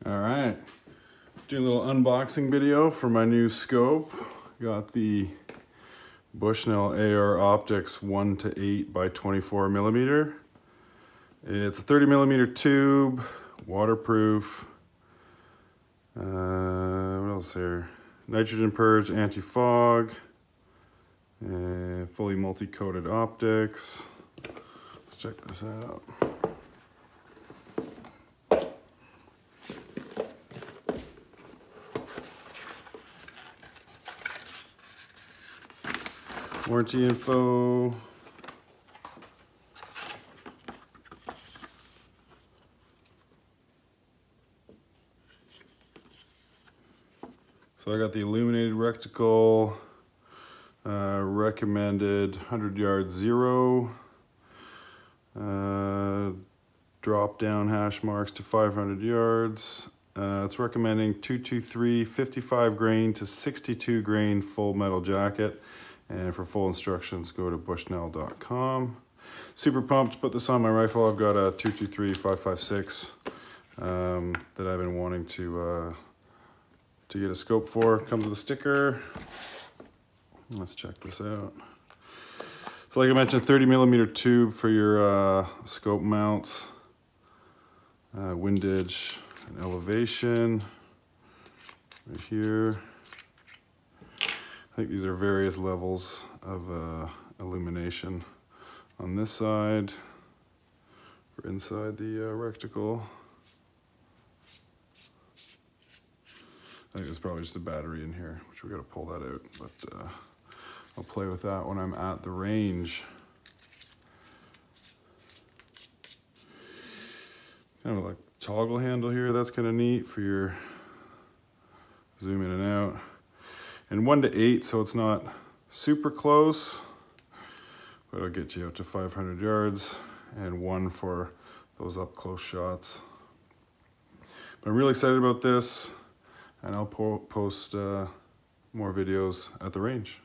All right, doing a little unboxing video for my new scope. Got the Bushnell AR Optics 1:8 by 24 millimeter. It's a 30 millimeter tube, waterproof. What else here? Nitrogen purge, anti-fog, fully multi-coated optics. Let's check this out. Warranty info. So I got the illuminated reticle, recommended 100 yard zero, drop down hash marks to 500 yards. It's recommending 223 55 grain to 62 grain full metal jacket. And for full instructions, go to bushnell.com. Super pumped to put this on my rifle. I've got a 223 556 that I've been wanting to get a scope for. Comes with a sticker. Let's check this out. So like I mentioned, 30 millimeter tube for your scope mounts, windage and elevation right here. I think these are various levels of illumination on this side for inside the reticle. I think there's probably just a battery in here, which we got to pull that out, but I'll play with that when I'm at the range. Kind of like toggle handle here, that's kind of neat for your zoom in and out. And 1:8, so it's not super close, but it'll get you up to 500 yards, and 1 for those up close shots. But I'm really excited about this, and I'll post more videos at the range.